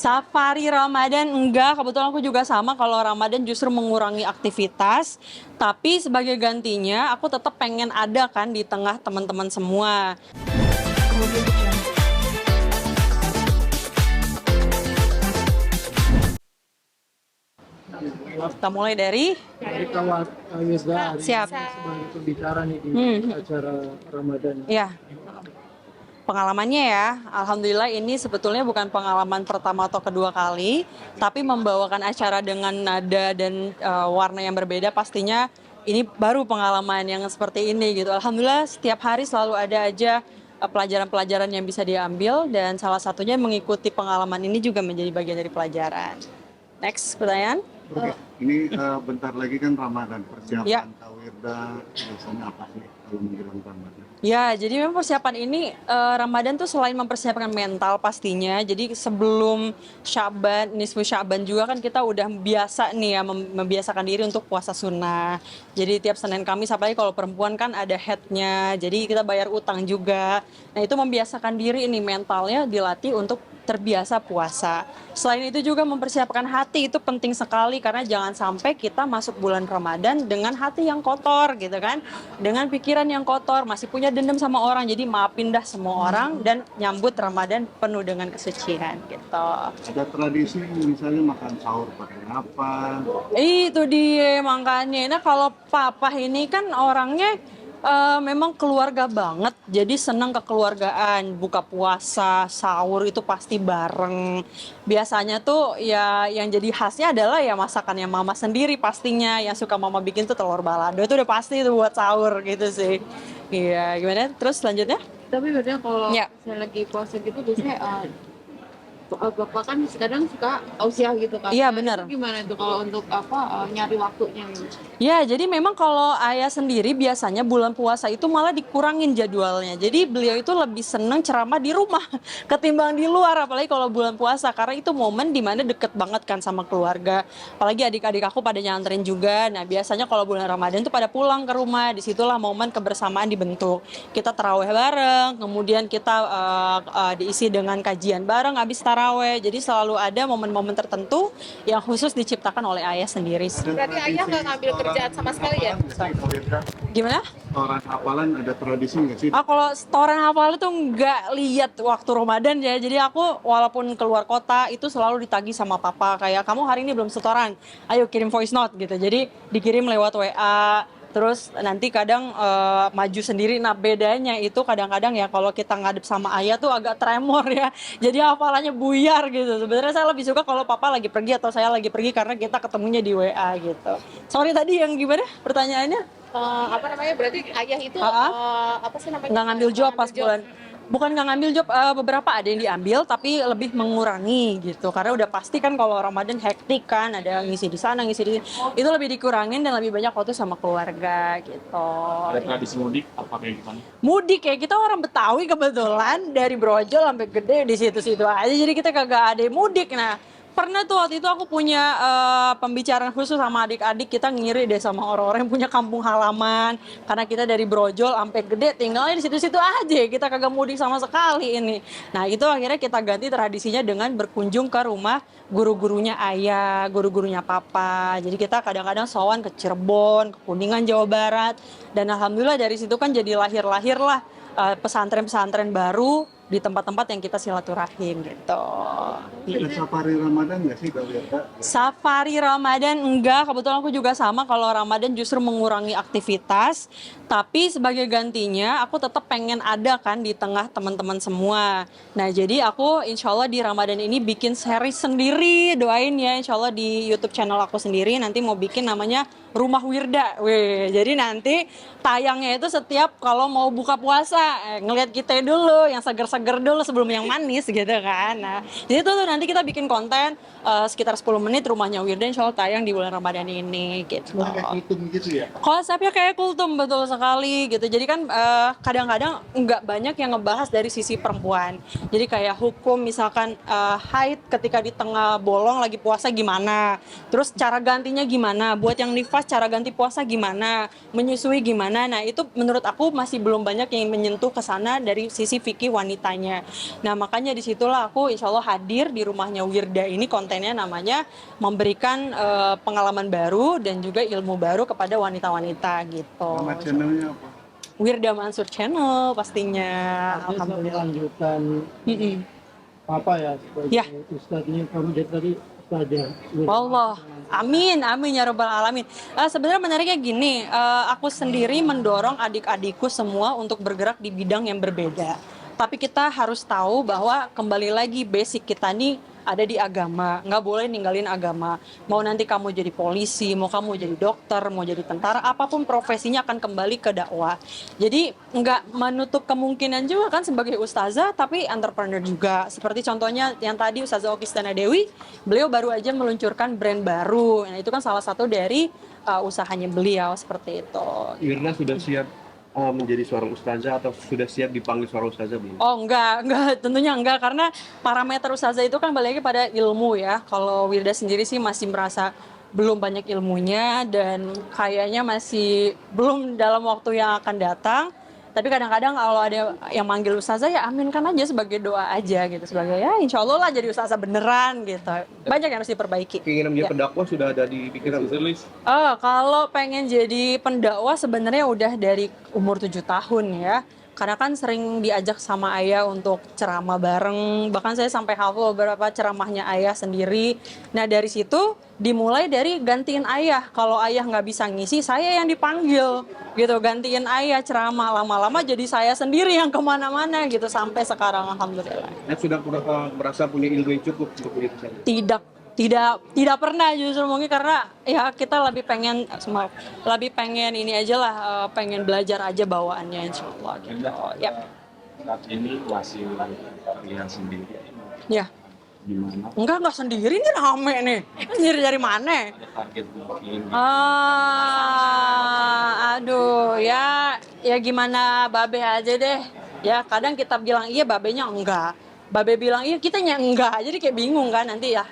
Safari Ramadan enggak, kebetulan aku juga sama kalau Ramadan justru mengurangi aktivitas. Tapi sebagai gantinya aku tetap pengen ada kan di tengah teman-teman semua. Kita mulai dari Kawat Yusda siap. sebagai pembicara nih di acara Ramadan. Ya, pengalamannya ya, alhamdulillah ini sebetulnya bukan pengalaman pertama atau kedua kali, tapi membawakan acara dengan nada dan warna yang berbeda pastinya ini baru pengalaman yang seperti ini gitu. Alhamdulillah setiap hari selalu ada aja pelajaran-pelajaran yang bisa diambil dan salah satunya mengikuti pengalaman ini juga menjadi bagian dari pelajaran. Next pertanyaan. Oke, ini bentar lagi kan Ramadan, persiapan Ya. Tawirda biasanya apa sih kalau menjelang Ramadan? Ya, jadi memang persiapan ini Ramadan tuh selain mempersiapkan mental pastinya. Jadi sebelum Syaban, nisfu Syaban juga kan kita udah biasa nih ya membiasakan diri untuk puasa sunnah. Jadi tiap Senin Kamis apalagi kalau perempuan kan ada headnya. Jadi kita bayar utang juga. Nah, itu membiasakan diri ini mentalnya dilatih untuk terbiasa puasa. Selain itu juga mempersiapkan hati itu penting sekali karena jangan sampai kita masuk bulan Ramadan dengan hati yang kotor gitu kan. Dengan pikiran yang kotor, masih punya dendam sama orang. Jadi maafin dah semua orang dan nyambut Ramadan penuh dengan kesucian gitu. Ada tradisi misalnya makan sahur pakai apa? Itu dia makanya. Nah, kalau papa ini kan orangnya memang keluarga banget, jadi senang kekeluargaan, buka puasa, sahur itu pasti bareng. Biasanya tuh ya yang jadi khasnya adalah ya masakannya mama sendiri pastinya, yang suka mama bikin tuh telur balado itu udah pasti tuh buat sahur gitu sih. Iya, gimana? Terus selanjutnya? Tapi bedanya kalau Ya. saya lagi puasa gitu biasanya bapak kan kadang suka tausiah gitu kan. Iya, Nah, benar. itu gimana tuh kalau untuk nyari waktunya gitu? Ya, jadi memang kalau ayah sendiri biasanya bulan puasa itu malah dikurangin jadwalnya. Jadi beliau itu lebih seneng ceramah di rumah ketimbang di luar, apalagi kalau bulan puasa. Karena itu momen dimana deket banget kan sama keluarga. Apalagi adik-adik aku pada nyantrin juga. Nah, biasanya kalau bulan Ramadan tuh pada pulang ke rumah. Disitulah momen kebersamaan dibentuk. Kita taraweh bareng, kemudian kita diisi dengan kajian bareng habis taraweh. Jadi selalu ada momen-momen tertentu yang khusus diciptakan oleh ayah sendiri. Berarti ayah nggak ngambil kerjaan sama sekali ya? Gimana? Setoran hafalan ada tradisi nggak sih? Kalau setoran hafal itu nggak lihat waktu Ramadan ya. Jadi aku walaupun keluar kota itu selalu ditagih sama papa kayak kamu hari ini belum setoran, ayo kirim voice note gitu. Jadi dikirim lewat WA. Terus nanti kadang maju sendiri. Nah bedanya itu kadang-kadang ya kalau kita ngadep sama ayah tuh agak tremor ya. Jadi hafalannya buyar gitu. Sebenarnya saya lebih suka kalau papa lagi pergi atau saya lagi pergi karena kita ketemunya di WA gitu. Sorry tadi yang gimana pertanyaannya? Apa namanya? Berarti ayah itu apa sih namanya? Nggak ngambil job pas Ngambil job. bulan, bukan nggak ngambil job, beberapa ada yang diambil tapi lebih mengurangi gitu karena udah pasti kan kalau Ramadan hektik kan, ada ngisi di sana ngisi di sini, itu lebih dikurangin dan lebih banyak waktu sama keluarga gitu. Ada tradisi mudik apa kayak gimana? Mudik ya, kita orang Betawi kebetulan dari Brojol sampai Gede di situ-situ aja, jadi kita kagak ada yang mudik. Nah pernah tuh waktu itu aku punya pembicaraan khusus sama adik-adik, kita ngiri deh sama orang-orang yang punya kampung halaman karena kita dari Brojol sampai Gede tinggalnya di situ-situ aja, kita kagak mudik sama sekali ini. Nah itu akhirnya kita ganti tradisinya dengan berkunjung ke rumah guru-gurunya ayah, guru-gurunya papa. Jadi kita kadang-kadang sowan ke Cirebon, ke Kuningan Jawa Barat, dan alhamdulillah dari situ kan jadi lahir-lahir lah pesantren-pesantren baru di tempat-tempat yang kita silaturahim gitu. Ada safari Ramadan nggak sih Tawirda? Safari Ramadan enggak, kebetulan aku juga sama kalau Ramadan justru mengurangi aktivitas. Tapi sebagai gantinya aku tetap pengen ada kan di tengah teman-teman semua. Nah jadi aku insya Allah di Ramadan ini bikin series sendiri, doain ya insya Allah di YouTube channel aku sendiri nanti mau bikin namanya Rumah Wirda. Weh, jadi nanti tayangnya itu setiap kalau mau buka puasa, ngelihat kita dulu yang seger-seger dulu sebelum yang manis gitu kan. Nah, jadi itu tuh nanti kita bikin konten sekitar 10 menit rumahnya Wirda insya Allah tayang di bulan Ramadan ini gitu. Kayak kultum gitu ya? Konsepnya kayak kultum betul sekali gitu. Jadi kan kadang-kadang nggak banyak yang ngebahas dari sisi perempuan. Jadi kayak hukum misalkan haid ketika di tengah bolong lagi puasa gimana. Terus cara gantinya gimana. Buat yang nifas cara ganti puasa gimana, menyusui gimana. Nah itu menurut aku masih belum banyak yang menyentuh ke sana dari sisi fikih wanitanya. Nah makanya disitulah aku insya Allah hadir di rumahnya Wirda ini, kontennya namanya memberikan pengalaman baru dan juga ilmu baru kepada wanita-wanita gitu. Nama channelnya apa? Wirda Mansur Channel pastinya. Artinya Alhamdulillah. lanjutan Mm-mm. apa ya sebagai Ya. ustadznya kamu dari tadi ustadznya. Allah, amin, amin ya robbal alamin. Sebenarnya menariknya gini, aku sendiri mendorong adik-adikku semua untuk bergerak di bidang yang berbeda. Tapi kita harus tahu bahwa kembali lagi basic kita nih ada di agama, nggak boleh ninggalin agama. Mau nanti kamu jadi polisi, mau kamu jadi dokter, mau jadi tentara, apapun profesinya akan kembali ke dakwah. Jadi nggak menutup kemungkinan juga kan sebagai ustazah, tapi entrepreneur juga. Seperti contohnya yang tadi Ustazah Okistana Dewi, beliau baru aja meluncurkan brand baru. Nah itu kan salah satu dari usahanya beliau seperti itu. Wirna sudah siap menjadi seorang ustazah atau sudah siap dipanggil seorang ustazah belum? Oh enggak, tentunya enggak, karena parameter ustazah itu kan balik lagi pada ilmu ya. Kalau Wirda sendiri sih masih merasa belum banyak ilmunya dan kayaknya masih belum dalam waktu yang akan datang. Tapi kadang-kadang kalau ada yang manggil ustazah ya aminkan aja sebagai doa aja gitu, sebagai ya insya Allah lah jadi ustazah beneran gitu. Banyak yang harus diperbaiki. Keinginan menjadi Ya. pendakwah sudah ada di pikiran? Kalau pengen jadi pendakwah sebenarnya udah dari umur 7 tahun ya. Karena kan sering diajak sama ayah untuk ceramah bareng. Bahkan saya sampai hafal beberapa ceramahnya ayah sendiri. Nah dari situ dimulai dari gantiin ayah. Kalau ayah nggak bisa ngisi, saya yang dipanggil gitu. Gantiin ayah ceramah. Lama-lama jadi saya sendiri yang kemana-mana gitu. Sampai sekarang alhamdulillah. Sudah merasa punya ilmu yang cukup untuk begitu saja? Tidak pernah justru mungkin karena ya kita lebih pengen ini aja lah, pengen belajar aja bawaannya insya Allah gitu. Ya. Saat ini masih terlihat sendiri. Ya. Gimana? Enggak sendiri nih, rame nih. Sendiri dari mana? Ada target mungkin. Aduh, ya gimana babe aja deh. Ya kadang kita bilang iya, babenya enggak. Babe bilang iya, kitanya enggak. Jadi kayak bingung kan nanti ya.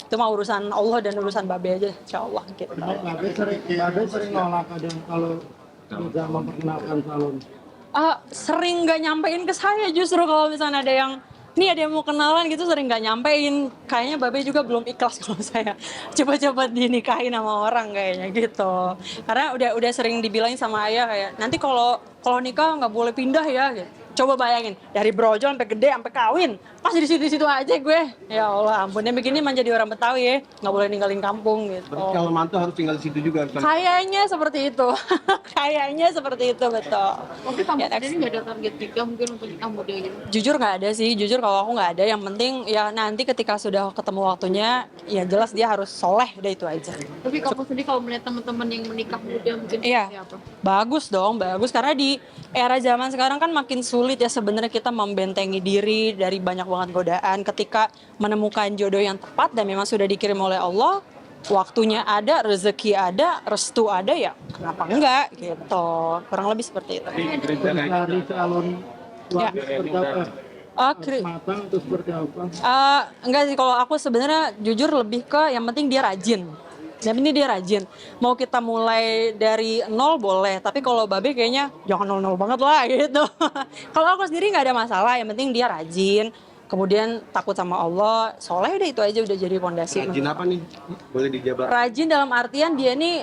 Itu mah urusan Allah dan urusan babe aja, insya Allah gitu. Babe sering nolak kadang kalau tidak memperkenalkan calon. Sering nggak nyampein ke saya justru kalau misalnya ada yang mau kenalan gitu, sering nggak nyampein. Kayaknya babe juga belum ikhlas kalau saya cepet-cepet dinikahin sama orang kayaknya gitu. Karena udah sering dibilangin sama ayah kayak nanti kalau nikah nggak boleh pindah ya gitu. Coba bayangin, dari brojol sampai gede sampai kawin, pasti di situ aja gue. Ya Allah, ampun, yang begini menjadi orang Betawi ya, nggak boleh ninggalin kampung gitu. Berarti kalau mantu harus tinggal di situ juga? Kayaknya seperti itu, kayaknya seperti itu, betul. Tapi kamu Ya, sendiri nggak ada target nikah mungkin untuk nikah muda gitu? Jujur nggak ada sih, jujur kalau aku nggak ada. Yang penting ya nanti ketika sudah ketemu waktunya, ya jelas dia harus soleh, udah itu aja. Tapi kamu sendiri kalau melihat teman-teman yang menikah muda mungkin Iya. seperti apa? Bagus dong, bagus. Karena di era zaman sekarang kan makin sulit ya sebenarnya kita membentengi diri dari banyak banget godaan. Ketika menemukan jodoh yang tepat dan memang sudah dikirim oleh Allah, waktunya ada, rezeki ada, restu ada, ya kenapa enggak gitu. Kurang lebih seperti itu. Mencari calon Ya. suami seperti apa? Matang atau seperti apa? Enggak sih, kalau aku sebenarnya jujur lebih ke yang penting dia rajin. Yang penting dia rajin. Mau kita mulai dari nol boleh, tapi kalau babe kayaknya jangan nol banget lah gitu. Kalau aku sendiri nggak ada masalah, yang penting dia rajin. Kemudian takut sama Allah, soleh, udah itu aja udah jadi fondasi. Rajin apa nih? Boleh dijabarkan? Rajin dalam artian dia nih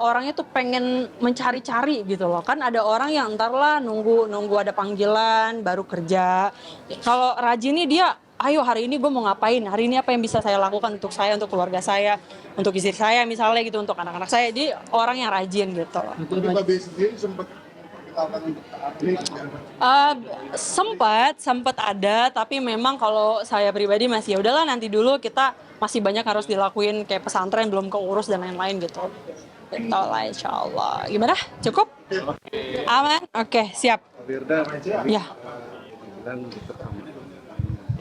orangnya tuh pengen mencari-cari gitu loh. Kan ada orang yang ntar lah nunggu ada panggilan baru kerja. Kalau rajin nih dia, ayo hari ini gue mau ngapain, hari ini apa yang bisa saya lakukan untuk saya, untuk keluarga saya, untuk istri saya misalnya gitu, untuk anak-anak saya. Jadi orang yang rajin gitu. Tapi Babe sendiri sempat memperkenalkan untuk Sempat ada, tapi memang kalau saya pribadi masih ya udahlah, nanti dulu, kita masih banyak harus dilakuin kayak pesantren belum keurus dan lain-lain gitu. Betul lah, insya Allah. Gimana? Cukup? Aman? Oke, siap. Wirda, Ya. bilang deket sama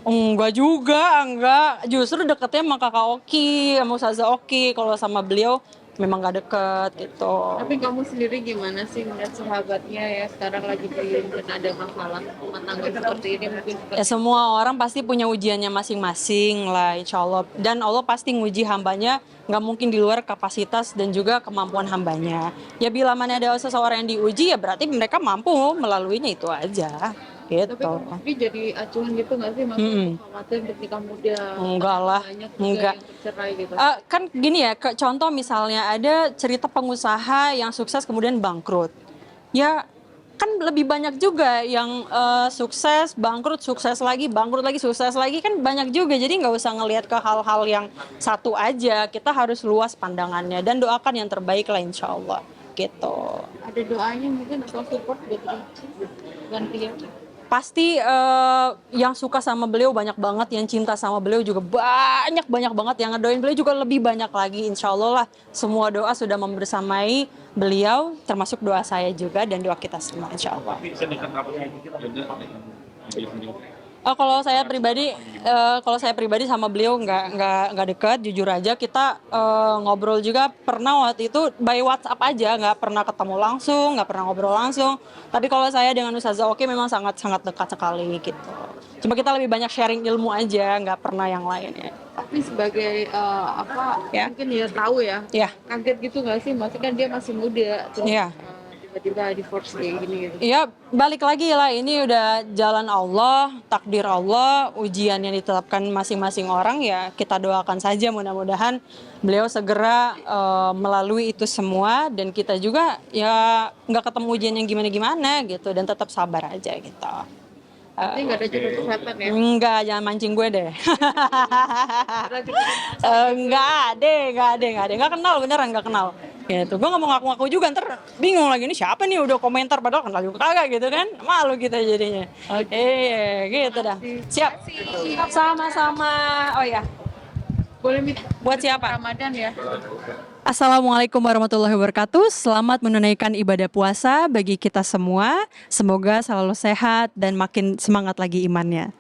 Enggak juga, enggak. Justru deketnya sama kakak Oki, sama Ustazah Oki. Kalau sama beliau memang nggak deket gitu. Tapi kamu sendiri gimana sih ngeliat sahabatnya ya sekarang lagi belum ada masalah rumah tangga seperti ini mungkin Ya semua orang pasti punya ujiannya masing-masing lah insya Allah. Dan Allah pasti nguji hambanya, nggak mungkin di luar kapasitas dan juga kemampuan hambanya. Ya bila mana ada seseorang yang diuji ya berarti mereka mampu melaluinya itu aja. Gitu. tapi kamu sendiri jadi acuan gitu nggak sih maksudnya khawatir ketika muda Enggak lah, banyak juga enggak. yang bercerai gitu. Kan gini ya, contoh misalnya ada cerita pengusaha yang sukses kemudian bangkrut. Ya kan lebih banyak juga yang sukses, bangkrut, sukses lagi, bangkrut lagi, sukses lagi kan banyak juga. Jadi nggak usah ngelihat ke hal-hal yang satu aja. Kita harus luas pandangannya dan doakan yang terbaik lah insya Allah. Gitu. Ada doanya mungkin atau support buat gantian. Pasti yang suka sama beliau banyak banget, yang cinta sama beliau juga banyak banget, yang ngedoain beliau juga lebih banyak lagi. Insya Allah lah semua doa sudah membersamai beliau, termasuk doa saya juga dan doa kita semua insya Allah. Tapi sedekat apa sih Yoga dengan dia sendiri? Kalau saya pribadi sama beliau nggak dekat, jujur aja kita ngobrol juga pernah waktu itu by WhatsApp aja, nggak pernah ketemu langsung, nggak pernah ngobrol langsung. Tapi kalau saya dengan Ustazah Oki memang sangat dekat sekali gitu. Cuma kita lebih banyak sharing ilmu aja, nggak pernah yang lain ya. Tapi sebagai Ya. mungkin ya tahu ya Ya, kaget gitu nggak sih maksudnya kan dia masih muda terus ya. tiba-tiba divorce kayak gini gitu. Iya, balik lagi lah, ini udah jalan Allah, takdir Allah, ujian yang ditetapkan masing-masing orang ya kita doakan saja mudah-mudahan beliau segera melalui itu semua dan kita juga ya nggak ketemu ujian yang gimana-gimana gitu dan tetap sabar aja gitu. Tapi nggak ada jodoh kesehatan ya. Enggak, jangan mancing gue deh. Enggak kenal, beneran nggak kenal. Gitu, gue nggak mau ngaku-ngaku juga, ntar bingung lagi ini siapa nih udah komentar padahal kenal juga kagak gitu kan, malu kita jadinya. Gitu dah. Siap. Sama-sama. Oh ya, Boleh minta buat siapa? Ramadan ya. Assalamualaikum warahmatullahi wabarakatuh. Selamat menunaikan ibadah puasa bagi kita semua. Semoga selalu sehat dan makin semangat lagi imannya.